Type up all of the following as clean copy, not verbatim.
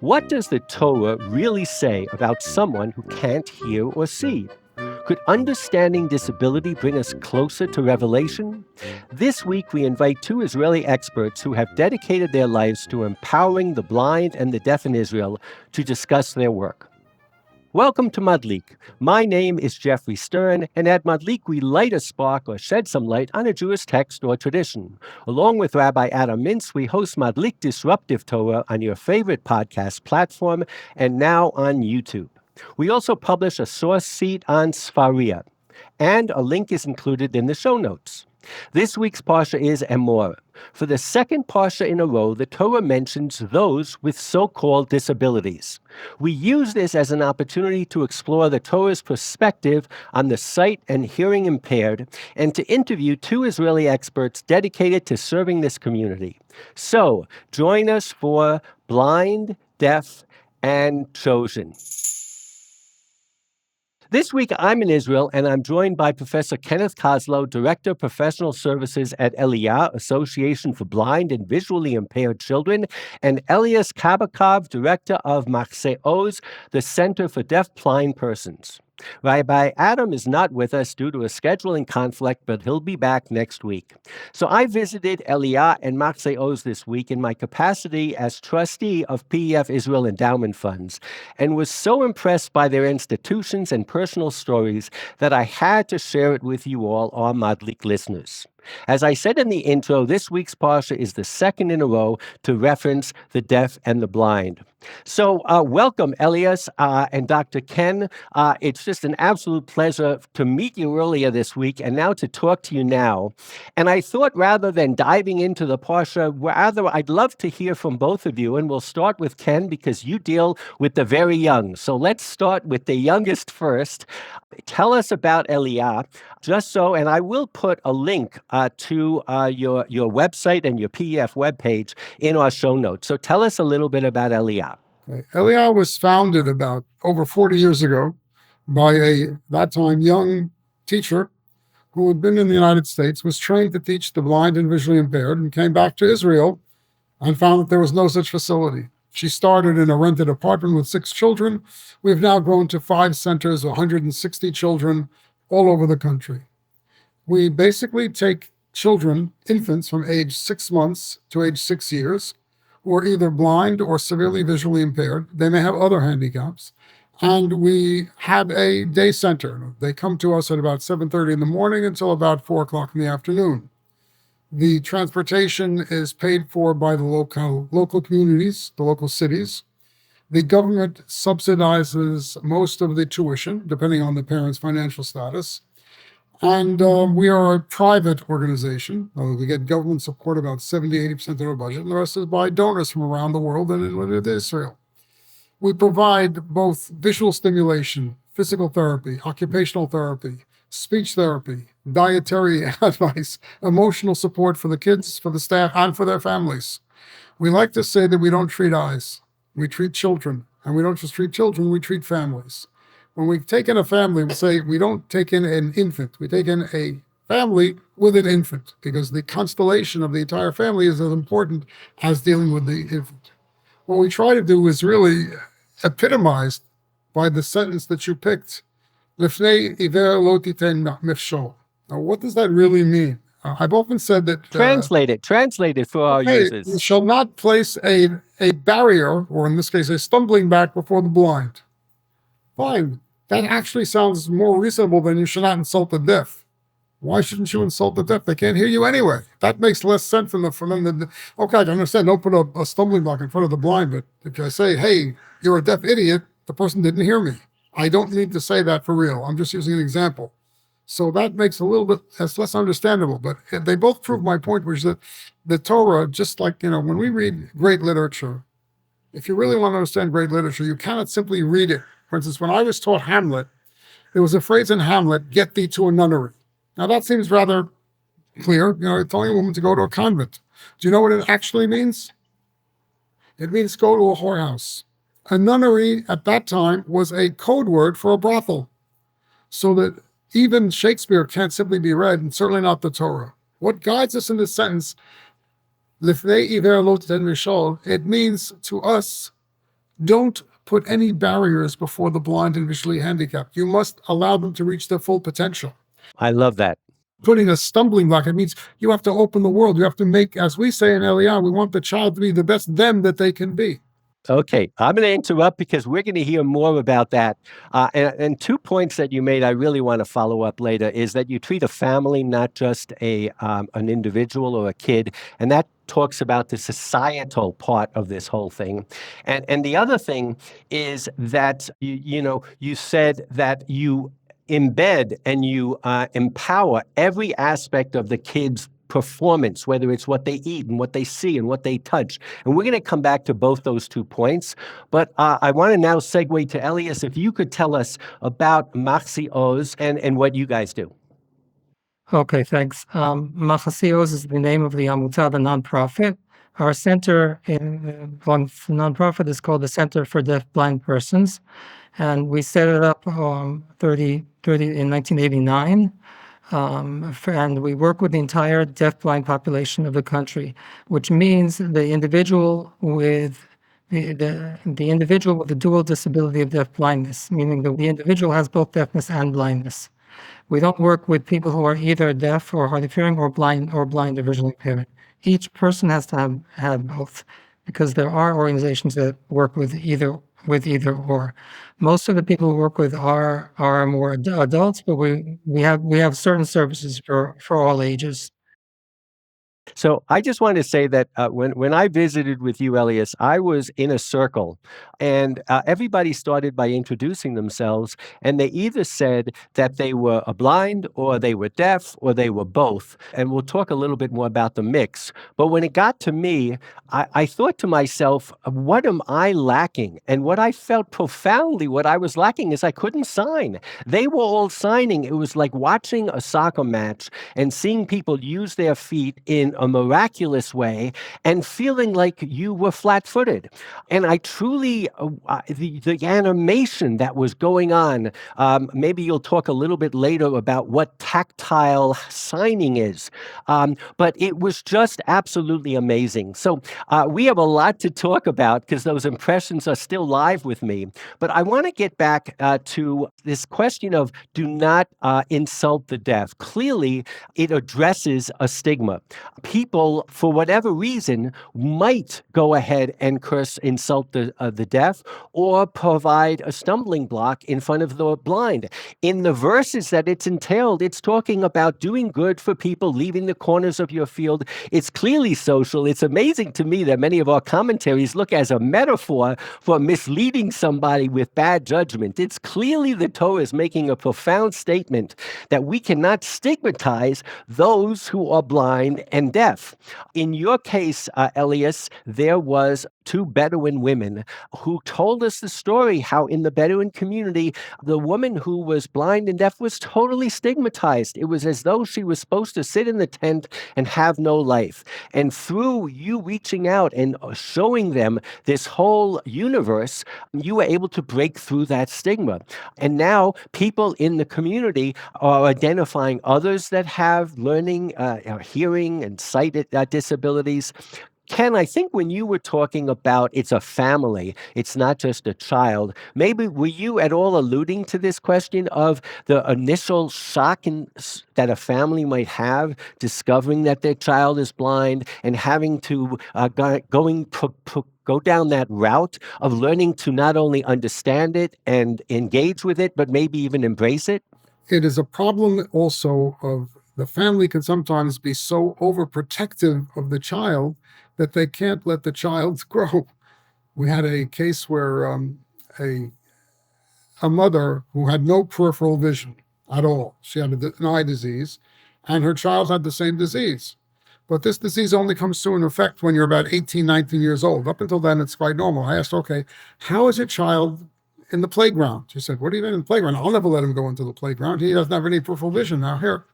What does the Torah really say about someone who can't hear or see? Could understanding disability bring us closer to revelation? This week, we invite two Israeli experts who have dedicated their lives to empowering the blind and the deaf in Israel to discuss their work. Welcome to Madlik. My name is Jeffrey Stern, and at Madlik we light a spark or shed some light on a Jewish text or tradition. Along with Rabbi Adam Mintz, we host Madlik Disruptive Torah on your favorite podcast platform and now on YouTube. We also publish a source sheet on Sfaria, and a link is included in the show notes. This week's Parsha is Emor. For the second Parsha in a row, the Torah mentions those with so-called disabilities. We use this as an opportunity to explore the Torah's perspective on the sight and hearing impaired and to interview two Israeli experts dedicated to serving this community. So, join us for Blind, Deaf, and Chosen. This week, I'm in Israel, and I'm joined by Professor Kenneth Kaslow, Director of Professional Services at Elia, Association for Blind and Visually Impaired Children, and Elias Kababa, Director of Marseilles, the Center for Deafblind Persons. Rabbi Adam is not with us due to a scheduling conflict, but he'll be back next week. So I visited Elia and Marseilles this week in my capacity as trustee of PEF Israel Endowment Funds, and was so impressed by their institutions and personal stories that I had to share it with you all, our Madlik listeners. As I said in the intro, this week's Parsha is the second in a row to reference the deaf and the blind. So welcome, Elias and Dr. Ken. It's just an absolute pleasure to meet you earlier this week and now to talk to you now. And I thought rather than diving into the Parsha, I'd love to hear from both of you. And we'll start with Ken because you deal with the very young. So let's start with the youngest first. Tell us about Elia, and I will put a link to your website and your PEF webpage in our show notes. So tell us a little bit about Elia. Okay. Elia was founded about over 40 years ago by that time, young teacher who had been in the United States, was trained to teach the blind and visually impaired, and came back to Israel and found that there was no such facility. She started in a rented apartment with 6 children. We've now grown to 5 centers, 160 children all over the country. We basically take children, infants from age 6 months to age 6 years, who are either blind or severely visually impaired. They may have other handicaps. And we have a day center. They come to us at about 7:30 in the morning until about 4 o'clock in the afternoon. The transportation is paid for by the local communities, the local cities. The government subsidizes most of the tuition, depending on the parents' financial status. And we are a private organization. We get government support about 70-80% of our budget, and the rest is by donors from around the world and in Israel. We provide both visual stimulation, physical therapy, occupational therapy, speech therapy, dietary advice, emotional support for the kids, for the staff, and for their families. We like to say that we don't treat eyes, we treat children. And we don't just treat children, we treat families. When we take in a family, we say we don't take in an infant, we take in a family with an infant, because the constellation of the entire family is as important as dealing with the infant. What we try to do is really epitomized by the sentence that you picked, Lifnei iver lo titen mifshol. Now, what does that really mean? I've often said that... Translate it for our users. You shall not place a barrier, or in this case, a stumbling block before the blind. Fine. That actually sounds more reasonable than you should not insult the deaf. Why shouldn't you insult the deaf? They can't hear you anyway. That makes less sense from them. Okay, I understand. Don't put a stumbling block in front of the blind, but if I say, hey, you're a deaf idiot, the person didn't hear me. I don't need to say that for real. I'm just using an example. So that makes that's less understandable. But they both prove my point, which is that the Torah, just like, when we read great literature, if you really want to understand great literature, you cannot simply read it. For instance, when I was taught Hamlet, there was a phrase in Hamlet, get thee to a nunnery. Now that seems rather clear, telling a woman to go to a convent. Do you know what it actually means? It means go to a whorehouse. A nunnery at that time was a code word for a brothel. So that even Shakespeare can't simply be read, and certainly not the Torah. What guides us in this sentence, Lifnei iver lo titen mishol, it means to us, Don't put any barriers before the blind and visually handicapped. You must allow them to reach their full potential. I love that. Putting a stumbling block, it means you have to open the world. You have to make, as we say in Elia, we want the child to be the best them that they can be. Okay, I'm going to interrupt because we're going to hear more about that. And 2 points that you made, I really want to follow up later, is that you treat a family, not just an individual or a kid, and that talks about the societal part of this whole thing. And the other thing is that you said that you embed and you empower every aspect of the kid's performance, whether it's what they eat and what they see and what they touch. And we're going to come back to both those 2 points. But I want to now segue to Elias. If you could tell us about Machsi Oz and what you guys do. Okay, thanks. Machsi Oz is the name of the Amuta, the nonprofit. Our center, the nonprofit, is called the Center for Deafblind Persons. And we set it up in 1989. And we work with the entire deafblind population of the country, which means the individual with the individual with the dual disability of deafblindness, meaning the individual has both deafness and blindness. We don't work with people who are either deaf or hard of hearing or blind or visually impaired. Each person has to have both, because there are organizations that work with either or. Most of the people we work with are more adults, but we have certain services for all ages. So I just want to say that when I visited with you, Elias, I was in a circle, and everybody started by introducing themselves, and they either said that they were blind, or they were deaf, or they were both. And we'll talk a little bit more about the mix. But when it got to me, I thought to myself, what am I lacking? And what I felt profoundly, what I was lacking is I couldn't sign. They were all signing. It was like watching a soccer match and seeing people use their feet in a miraculous way and feeling like you were flat-footed. And I truly, the animation that was going on, maybe you'll talk a little bit later about what tactile signing is, but it was just absolutely amazing. So we have a lot to talk about because those impressions are still live with me. But I want to get back to this question of do not insult the deaf. Clearly, it addresses a stigma. People, for whatever reason, might go ahead and insult the deaf, or provide a stumbling block in front of the blind. In the verses that it's entailed, it's talking about doing good for people, leaving the corners of your field. It's clearly social. It's amazing to me that many of our commentaries look as a metaphor for misleading somebody with bad judgment. It's clearly the Torah is making a profound statement that we cannot stigmatize those who are blind and deaf. In your case, Elias, there was 2 Bedouin women who told us the story how in the Bedouin community, the woman who was blind and deaf was totally stigmatized. It was as though she was supposed to sit in the tent and have no life. And through you reaching out and showing them this whole universe, you were able to break through that stigma. And now people in the community are identifying others that have learning, hearing, and sight disabilities. Ken, I think when you were talking about it's a family, it's not just a child, maybe were you at all alluding to this question of the initial shock that a family might have discovering that their child is blind and having to go down that route of learning to not only understand it and engage with it, but maybe even embrace it? It is a problem also of the family can sometimes be so overprotective of the child that they can't let the child grow. We had a case where a mother who had no peripheral vision at all, she had an eye disease, and her child had the same disease. But this disease only comes to an effect when you're about 18, 19 years old. Up until then, it's quite normal. I asked, okay, how is your child in the playground? She said, what do you mean in the playground? I'll never let him go into the playground. He doesn't have any peripheral vision. Now here,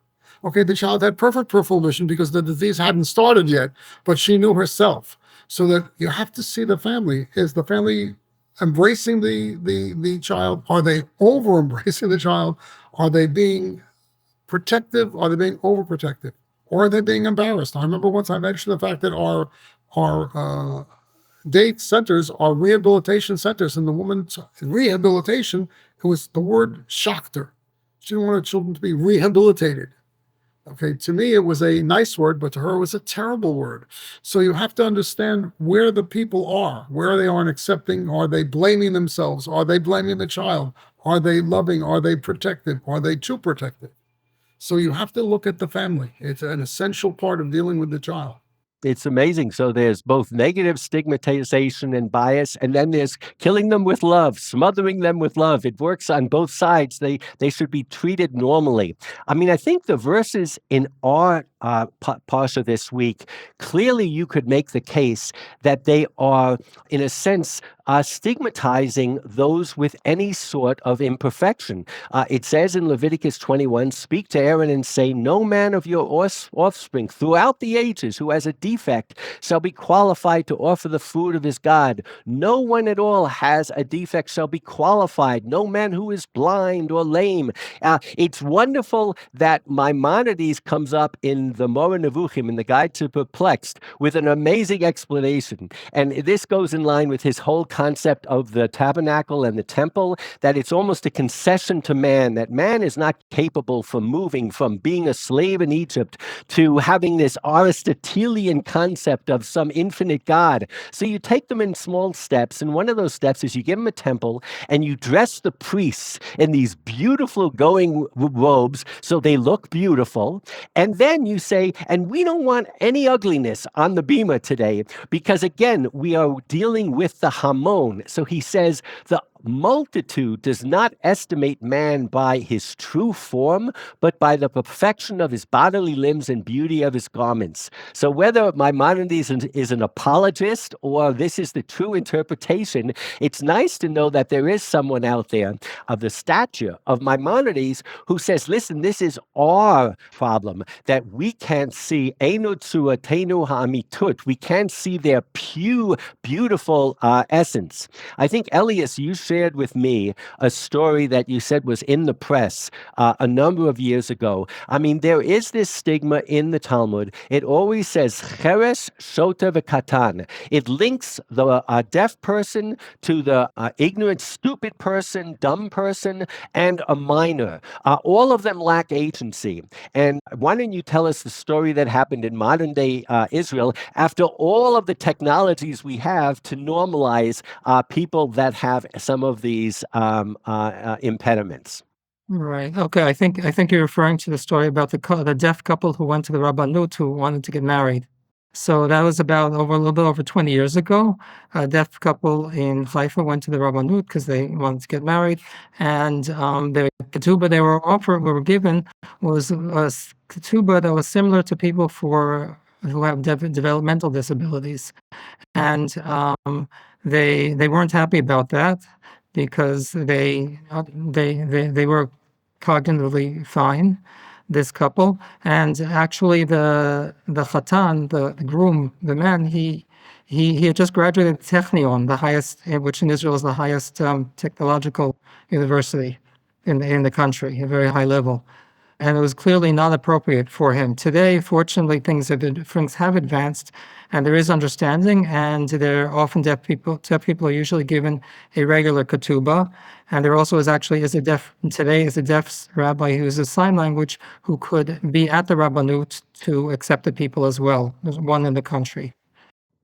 okay, the child had perfect peripheral vision because the disease hadn't started yet, but she knew herself. So that you have to see the family. Is the family embracing the child? Are they over embracing the child? Are they being protective? Are they being overprotective? Or are they being embarrassed? I remember once I mentioned the fact that our day centers are rehabilitation centers, and the woman's rehabilitation, it was the word shocked her. She didn't want her children to be rehabilitated. Okay, to me, it was a nice word, but to her, it was a terrible word. So you have to understand where the people are, where they aren't accepting. Are they blaming themselves? Are they blaming the child? Are they loving? Are they protective? Are they too protective? So you have to look at the family. It's an essential part of dealing with the child. It's amazing. So there's both negative stigmatization and bias, and then there's killing them with love, smothering them with love. It works on both sides. They should be treated normally. I mean, I think the verses in our parsha this week, clearly you could make the case that they are, in a sense, stigmatizing those with any sort of imperfection. It says in Leviticus 21, speak to Aaron and say, no man of your offspring throughout the ages who has a defect shall be qualified to offer the food of his God. No one at all has a defect shall be qualified. No man who is blind or lame. It's wonderful that Maimonides comes up in the Moreh Nevuchim, in the Guide to Perplexed, with an amazing explanation. And this goes in line with his whole concept of the tabernacle and the temple, that it's almost a concession to man, that man is not capable from moving from being a slave in Egypt to having this Aristotelian concept of some infinite God. So you take them in small steps, and one of those steps is you give them a temple and you dress the priests in these beautiful going robes so they look beautiful. And then you say, and we don't want any ugliness on the bima today, because again, we are dealing with the Hamon. So he says, the multitude does not estimate man by his true form, but by the perfection of his bodily limbs and beauty of his garments. So whether Maimonides is an apologist or this is the true interpretation, it's nice to know that there is someone out there of the stature of Maimonides who says, listen, this is our problem, that we can't see Einu Tzuratenu Ha'amitut. We can't see their pure, beautiful essence. I think, Elias, you shared with me a story that you said was in the press a number of years ago. I mean, there is this stigma in the Talmud. It always says, Cheresh, Shota, V'Katan. It links the deaf person to the ignorant, stupid person, dumb person, and a minor. All of them lack agency. And why don't you tell us the story that happened in modern day Israel after all of the technologies we have to normalize people that have some of these impediments? Right. Okay. I think you're referring to the story about the deaf couple who went to the Rabbanut who wanted to get married. So that was about a little bit over 20 years ago. A deaf couple in Haifa went to the Rabbanut because they wanted to get married, and the ketubah they were given was a ketubah that was similar to people who have developmental disabilities, and they weren't happy about that because they were cognitively fine, this couple, and actually the chatan, the groom, the man, he had just graduated Technion, the highest, which in Israel is the highest technological university in the country, a very high level. And it was clearly not appropriate for him. Today, fortunately, things have advanced, and there is understanding, and there are often deaf people. Deaf people are usually given a regular ketubah, and there also is a deaf rabbi who uses sign language who could be at the rabbanut to accept the people as well. There's one in the country.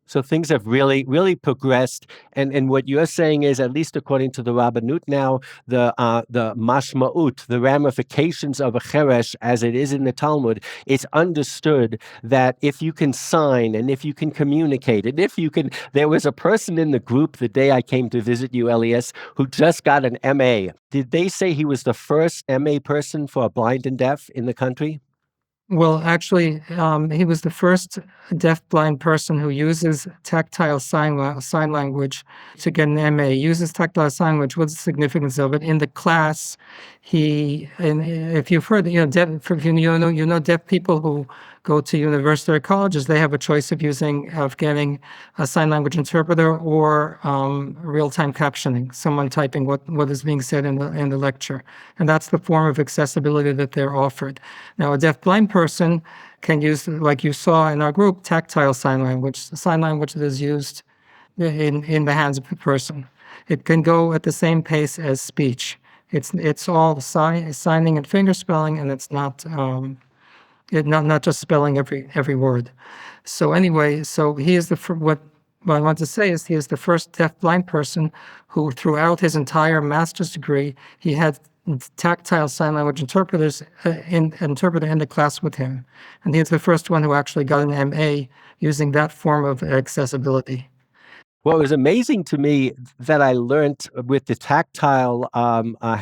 So things have really, really progressed, and what you're saying is, at least according to the Rabbanut now, the mashma'ut, the ramifications of a cheresh, as it is in the Talmud, it's understood that if you can sign and if you can communicate, and if you can, there was a person in the group the day I came to visit you, Elias, who just got an MA. Did they say he was the first MA person for blind and deaf in the country? Well, actually, he was the first deaf-blind person who uses tactile sign language to get an MA. He uses tactile sign language. What's the significance of it? In the class, if you've heard, deaf people who go to university or colleges, they have a choice of getting a sign language interpreter or real-time captioning, someone typing what is being said in the lecture. And that's the form of accessibility that they're offered. Now, a deaf-blind person can use, like you saw in our group, tactile sign language, the sign language that is used in the hands of a person. It can go at the same pace as speech. It's all signing and finger spelling, and it's not not just spelling every word. So anyway, so he is what I want to say is he is the first deafblind person who, throughout his entire master's degree, he had tactile sign language interpreters interpreter in the class with him, and he's the first one who actually got an MA using that form of accessibility. Well, it was amazing to me that I learned with the tactile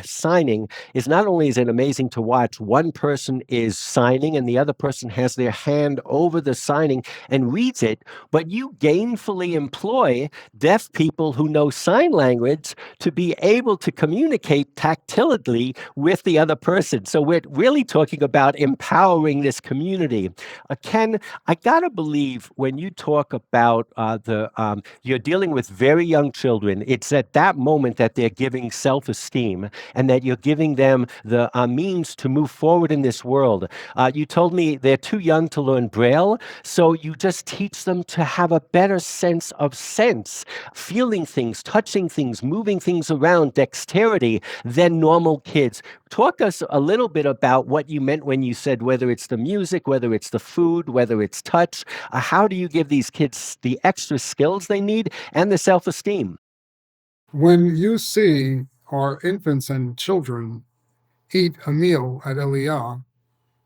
signing is not only is it amazing to watch, one person is signing and the other person has their hand over the signing and reads it, but you gainfully employ deaf people who know sign language to be able to communicate tactilely with the other person. So we're really talking about empowering this community. Ken, I gotta believe when you talk about you're dealing with very young children, it's at that moment that they're giving self-esteem and that you're giving them the means to move forward in this world. You told me they're too young to learn Braille, so you just teach them to have a better sense of sense, feeling things, touching things, moving things around, dexterity than normal kids. Talk us a little bit about what you meant when you said whether it's the music, whether it's the food, whether it's touch. How do you give these kids the extra skills they need and the self-esteem? When you see our infants and children eat a meal at Elia,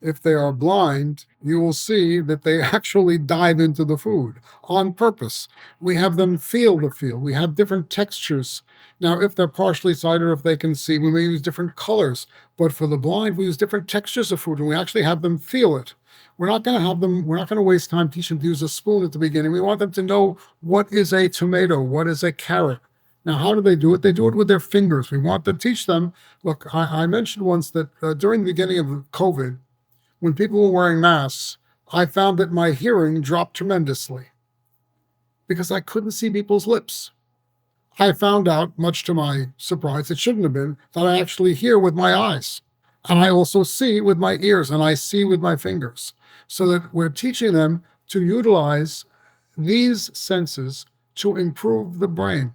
if they are blind, you will see that they actually dive into the food on purpose. We have them feel the feel. We have different textures. Now, if they're partially sighted or if they can see, we may use different colors. But for the blind, we use different textures of food, and we actually have them feel it. We're not going to waste time teaching them to use a spoon at the beginning. We want them to know what is a tomato, what is a carrot. Now, how do they do it? They do it with their fingers. We want to teach them. Look, I mentioned once that during the beginning of COVID, when people were wearing masks, I found that my hearing dropped tremendously because I couldn't see people's lips. I found out, much to my surprise, it shouldn't have been, that I actually hear with my eyes. And I also see with my ears, and I see with my fingers. So that we're teaching them to utilize these senses to improve the brain.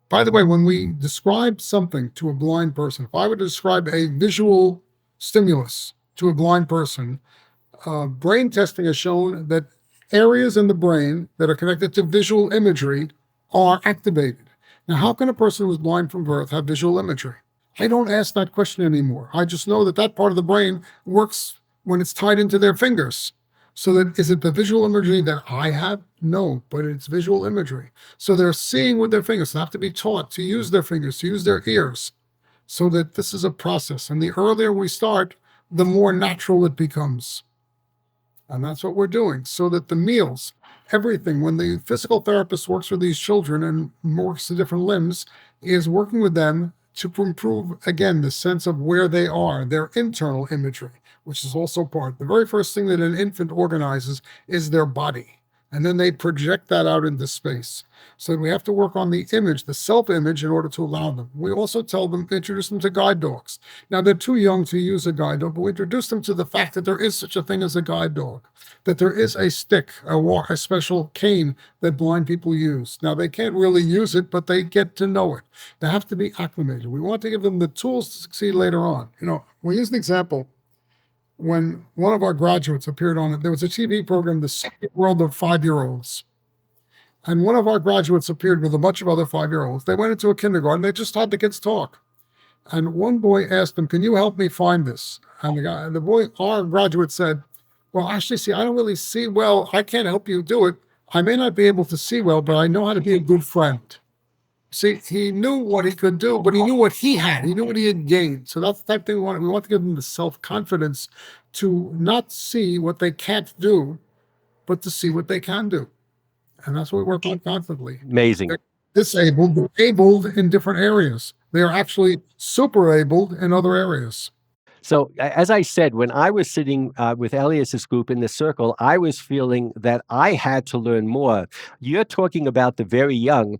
By the way, when we describe something to a blind person, if I were to describe a visual stimulus to a blind person, brain testing has shown that areas in the brain that are connected to visual imagery are activated. Now, how can a person who's blind from birth have visual imagery? I don't ask that question anymore. I just know that that part of the brain works when it's tied into their fingers. So that is it the visual imagery that I have? No, but it's visual imagery. So they're seeing with their fingers. They have to be taught to use their fingers, to use their ears, so that this is a process. And the earlier we start, the more natural it becomes. And that's what we're doing, so that the meals, everything, when the physical therapist works with these children and works the different limbs, is working with them to improve, again, the sense of where they are, their internal imagery, which is also part. The very first thing that an infant organizes is their body. And then they project that out into space. So we have to work on the image, the self-image, in order to allow them. We also tell them, introduce them to guide dogs. Now, they're too young to use a guide dog, but we introduce them to the fact that there is such a thing as a guide dog, that there is a stick, a special cane that blind people use. Now, they can't really use it, but they get to know it. They have to be acclimated. We want to give them the tools to succeed later on. We use an example. When one of our graduates appeared on it, there was a TV program, The Secret World of 5-Year-Olds. And one of our graduates appeared with a bunch of other 5-year-olds. They went into a kindergarten. They just had the kids talk. And one boy asked them, "Can you help me find this?" And our graduate said, "Well, actually, see, I don't really see well. I can't help you do it. I may not be able to see well, but I know how to be a good friend." See, he knew what he could do, but he knew what he had. He knew what he had gained. So that's the type of thing we want. We want to give them the self-confidence to not see what they can't do, but to see what they can do. And that's what we work on constantly. Amazing. They're disabled, but abled in different areas. They are actually super abled in other areas. So, as I said, when I was sitting with Elias's group in the circle, I was feeling that I had to learn more. You're talking about the very young.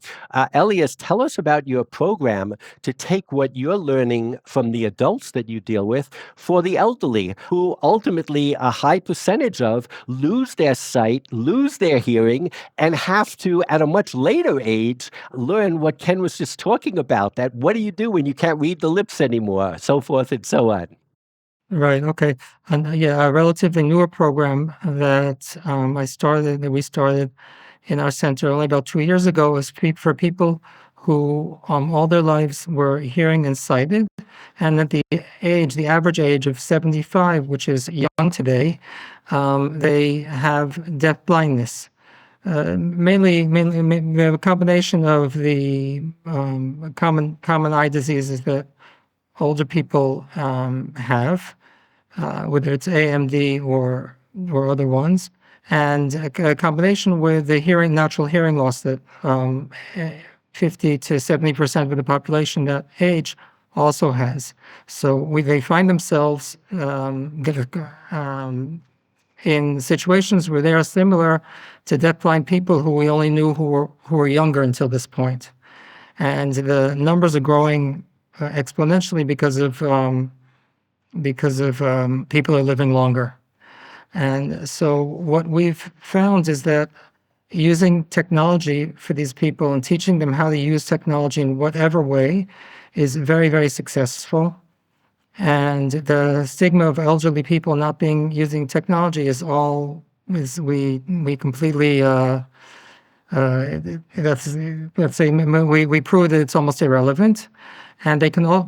Elias, tell us about your program to take what you're learning from the adults that you deal with for the elderly, who ultimately a high percentage of lose their sight, lose their hearing, and have to, at a much later age, learn what Ken was just talking about, that what do you do when you can't read the lips anymore, so forth and so on. Right. Okay. And a relatively newer program that we started in our center only about 2 years ago is for people who all their lives were hearing and sighted, and at the average age of 75, which is young today, they have deaf blindness. Mainly, we have a combination of the common eye diseases that older people have, whether it's AMD or other ones, and a combination with the natural hearing loss that 50 to 70% of the population that age also has. So they find themselves in situations where they are similar to deafblind people who we only knew who were younger until this point. And the numbers are growing exponentially because of people are living longer. And so what we've found is that using technology for these people and teaching them how to use technology in whatever way is very, very successful. And the stigma of elderly people not using technology we completely let's say we prove that it's almost irrelevant, and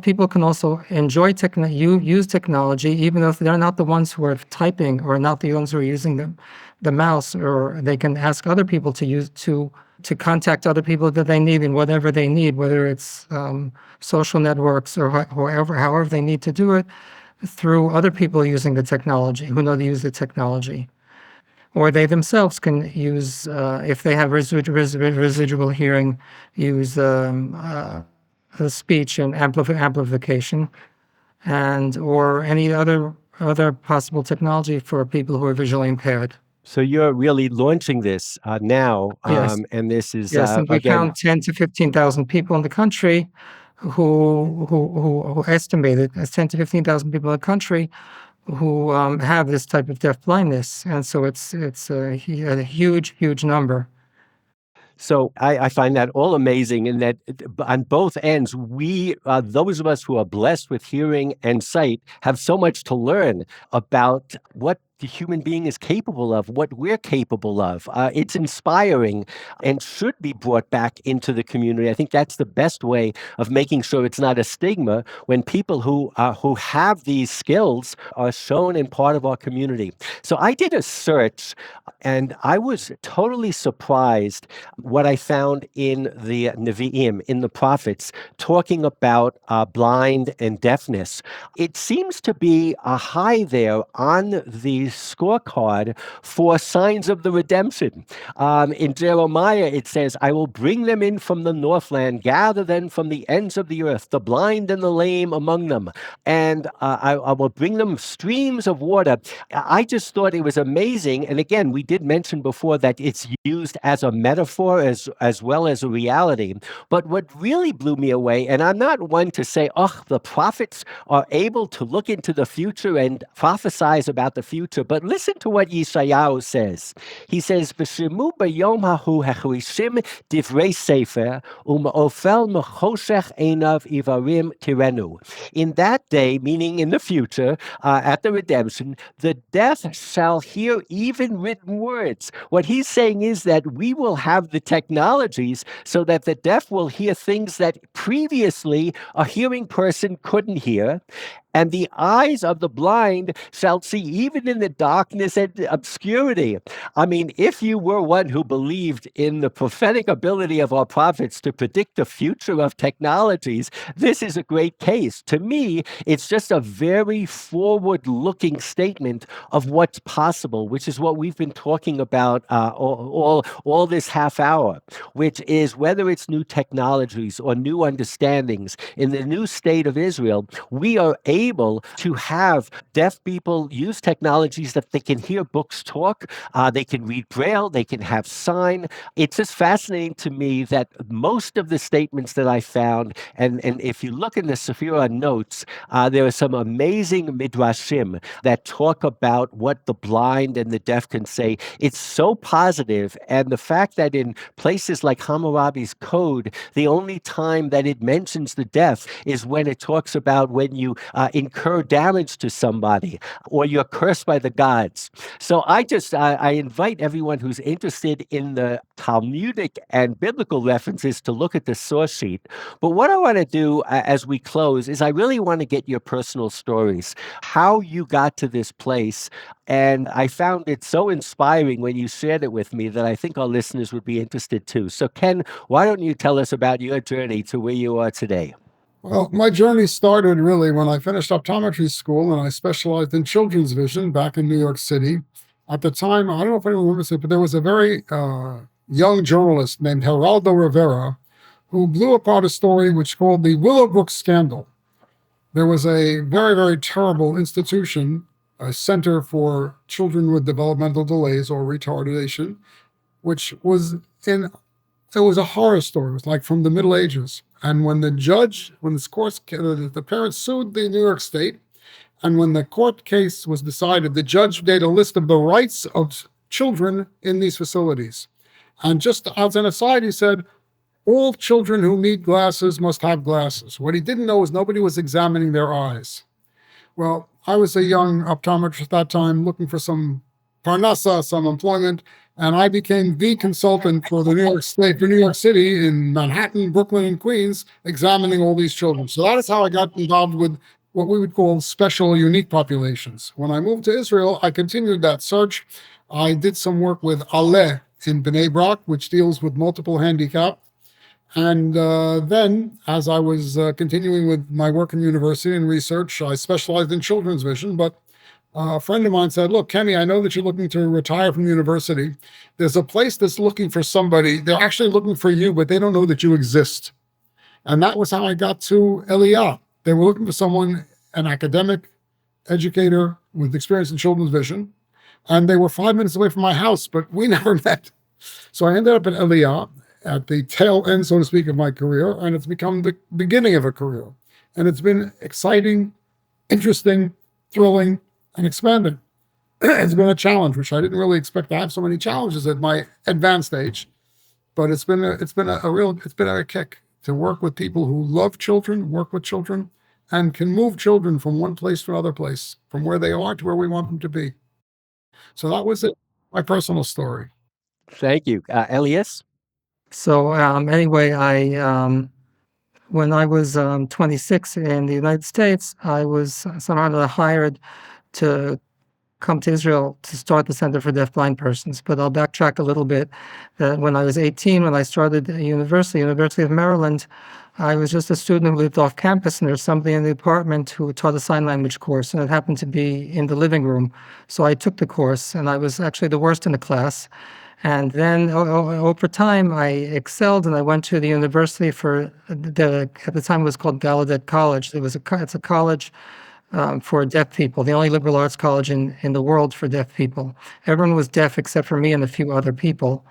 people can also enjoy use technology even if they're not the ones who are typing or not the ones who are using the mouse, or they can ask other people to contact other people that they need in whatever they need, whether it's social networks or however they need to do it, through other people using the technology, who know to use the technology. Or they themselves can use, if they have residual hearing, use speech and amplification, or any other possible technology for people who are visually impaired. So you're really launching this now, Yes. and this is Yes, and we again. found 10 to 15,000 people in the country who estimated as 10 to 15,000 people in the country who have this type of deaf blindness, and so it's a huge number. So I find that all amazing, in that on both ends, those of us who are blessed with hearing and sight, have so much to learn about what the human being is capable of, what we're capable of. It's inspiring and should be brought back into the community. I think that's the best way of making sure it's not a stigma when people who have these skills are shown in part of our community. So I did a search, and I was totally surprised what I found in the Nevi'im, in the prophets, talking about blind and deafness. It seems to be a high there on the scorecard for signs of the redemption. In Jeremiah, it says, I will bring them in from the northland, gather them from the ends of the earth, the blind and the lame among them, and I will bring them streams of water. I just thought it was amazing. And again, we did mention before that it's used as a metaphor as well as a reality. But what really blew me away, and I'm not one to say, oh, the prophets are able to look into the future and prophesize about the future, but listen to what Yeshayahu says. He says, "B'shemu b'yom hahu hechrishim divrei sefer u'ma'ofel mechoshech einav ivarim tirenu." In that day, meaning in the future, at the redemption, the deaf shall hear even written words. What he's saying is that we will have the technologies so that the deaf will hear things that previously a hearing person couldn't hear. And the eyes of the blind shall see even in the darkness and obscurity. I mean, if you were one who believed in the prophetic ability of our prophets to predict the future of technologies, this is a great case. To me, it's just a very forward-looking statement of what's possible, which is what we've been talking about all this half hour, which is whether it's new technologies or new understandings. In the new state of Israel, we are able able to have deaf people use technologies that they can hear books talk, they can read Braille, they can have sign. It's just fascinating to me that most of the statements that I found, and if you look in the Sephira notes, there are some amazing midrashim that talk about what the blind and the deaf can say. It's so positive, and the fact that in places like Hammurabi's code, the only time that it mentions the deaf is when it talks about when you incur damage to somebody or you're cursed by the gods. So I invite everyone who's interested in the Talmudic and biblical references to look at the source sheet. But what I want to do as we close is I really want to get your personal stories, how you got to this place. And I found it so inspiring when you shared it with me that I think our listeners would be interested too. So Ken, why don't you tell us about your journey to where you are today? Well, my journey started really when I finished optometry school and I specialized in children's vision back in New York City. At the time, I don't know if anyone remembers it, but there was a very young journalist named Geraldo Rivera who blew apart a story which called the Willowbrook Scandal. There was a very, very terrible institution, a center for children with developmental delays or retardation, which was it was a horror story. It was like from the Middle Ages. And when the parents sued the New York State, and when the court case was decided, the judge made a list of the rights of children in these facilities. And just as an aside, he said, all children who need glasses must have glasses. What he didn't know is nobody was examining their eyes. Well, I was a young optometrist at that time looking for some parnassa, some employment, and I became the consultant for the New York State, for New York City in Manhattan, Brooklyn, and Queens, examining all these children. So that is how I got involved with what we would call special unique populations. When I moved to Israel, I continued that search. I did some work with Ale in Bnei Brak, which deals with multiple handicap. And then, as I was continuing with my work in university and research, I specialized in children's vision. But a friend of mine said, look, Kenny, I know that you're looking to retire from university. There's a place that's looking for somebody. They're actually looking for you, but they don't know that you exist. And that was how I got to Elia. They were looking for someone, an academic educator with experience in children's vision. And they were 5 minutes away from my house, but we never met. So I ended up at Elia at the tail end, so to speak, of my career, and it's become the beginning of a career. And it's been exciting, interesting, thrilling, and expanding. It's been a challenge, which I didn't really expect to have so many challenges at my advanced age. But it's been a kick to work with people who love children, work with children, and can move children from one place to another place, from where they are to where we want them to be. So that was it, my personal story. Thank you. Elias? So anyway, when I was 26 in the United States, I was somehow hired to come to Israel to start the Center for Deafblind Persons. But I'll backtrack a little bit. When I was 18, when I started at University of Maryland, I was just a student who lived off campus, and there was somebody in the apartment who taught a sign language course, and it happened to be in the living room. So I took the course, and I was actually the worst in the class. And then over time, I excelled, and I went to the university at the time it was called Gallaudet College. It's a college for deaf people, the only liberal arts college in the world for deaf people. Everyone was deaf except for me and a few other people.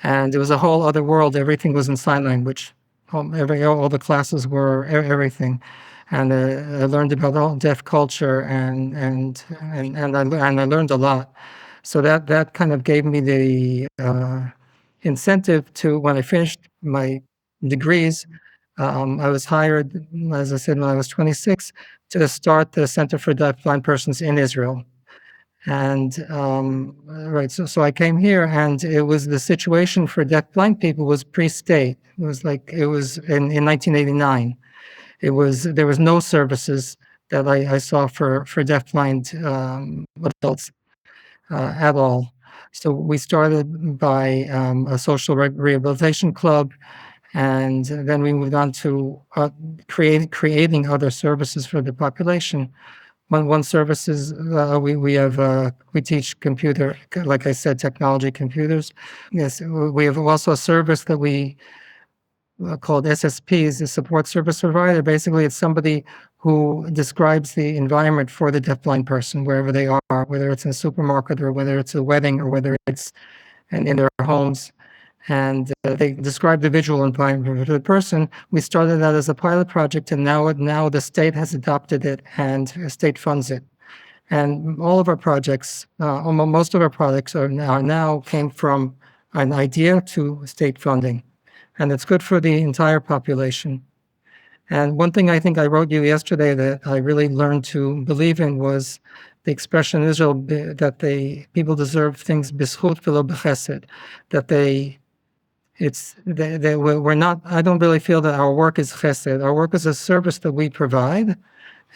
And it was a whole other world. Everything was in sign language. All the classes were everything. And I learned about all deaf culture, and I learned a lot. So that kind of gave me the incentive to, when I finished my degrees, I was hired, as I said, when I was 26, to start the Center for Deafblind Persons in Israel. And so I came here, and it was the situation for deafblind people was pre-state. It was in 1989. There was no services that I saw for deafblind adults at all. So we started by a social rehabilitation club, and then we moved on to creating other services for the population. One service is we teach computer, like I said, technology, computers. Yes, we have also a service that we called SSPs, the support service provider. Basically, it's somebody who describes the environment for the deafblind person, wherever they are, whether it's in a supermarket or whether it's a wedding or whether it's in their homes. And they describe the visual environment for the person. We started that as a pilot project, and now the state has adopted it, and the state funds it. And all of our projects, most of our projects are now came from an idea to state funding, and it's good for the entire population. And one thing I think I wrote you yesterday that I really learned to believe in was the expression in Israel that people deserve things b'zchut v'lo b'chesed, that we're not. I don't really feel that our work is chesed. Our work is a service that we provide,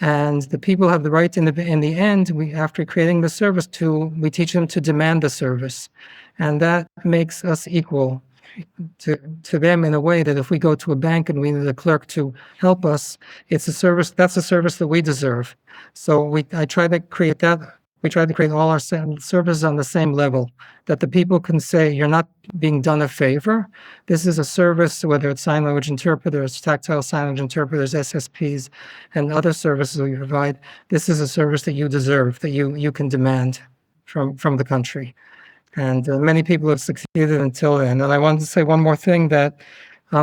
and the people have the right in the end. After creating the service, we teach them to demand the service, and that makes us equal to them in a way that if we go to a bank and we need a clerk to help us, it's a service. That's a service that we deserve. So I try to create that. We try to create all our services on the same level, that the people can say, you're not being done a favor. This is a service, whether it's sign language interpreters, tactile sign language interpreters, SSPs, and other services we provide. This is a service that you deserve, that you can demand from the country. And many people have succeeded until then. And I wanted to say one more thing, that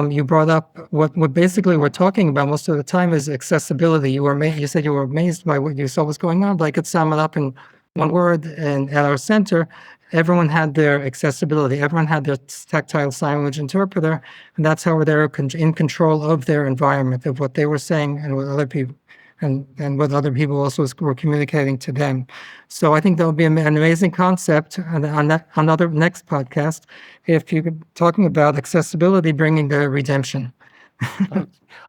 you brought up what basically we're talking about most of the time is accessibility. You said you were amazed by what you saw was going on, but I could sum it up in one word. And at our center, everyone had their accessibility. Everyone had their tactile sign language interpreter, and that's how they're in control of their environment, of what they were saying and what other people and what other people also were communicating to them. So I think that would be an amazing concept on another next podcast if you're talking about accessibility bringing the redemption.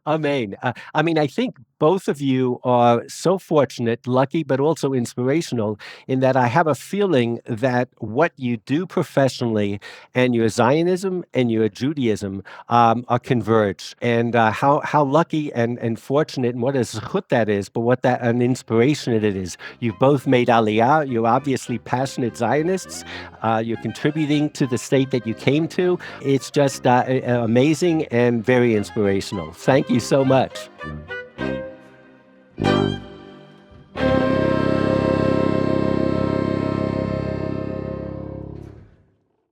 Amen. I mean, I think both of you are so fortunate, lucky, but also inspirational in that I have a feeling that what you do professionally and your Zionism and your Judaism are converged. And how lucky and fortunate and what a zechut that is, but an inspiration it is. You've both made Aliyah. You're obviously passionate Zionists. You're contributing to the state that you came to. It's just amazing and very inspirational. Thank you so much.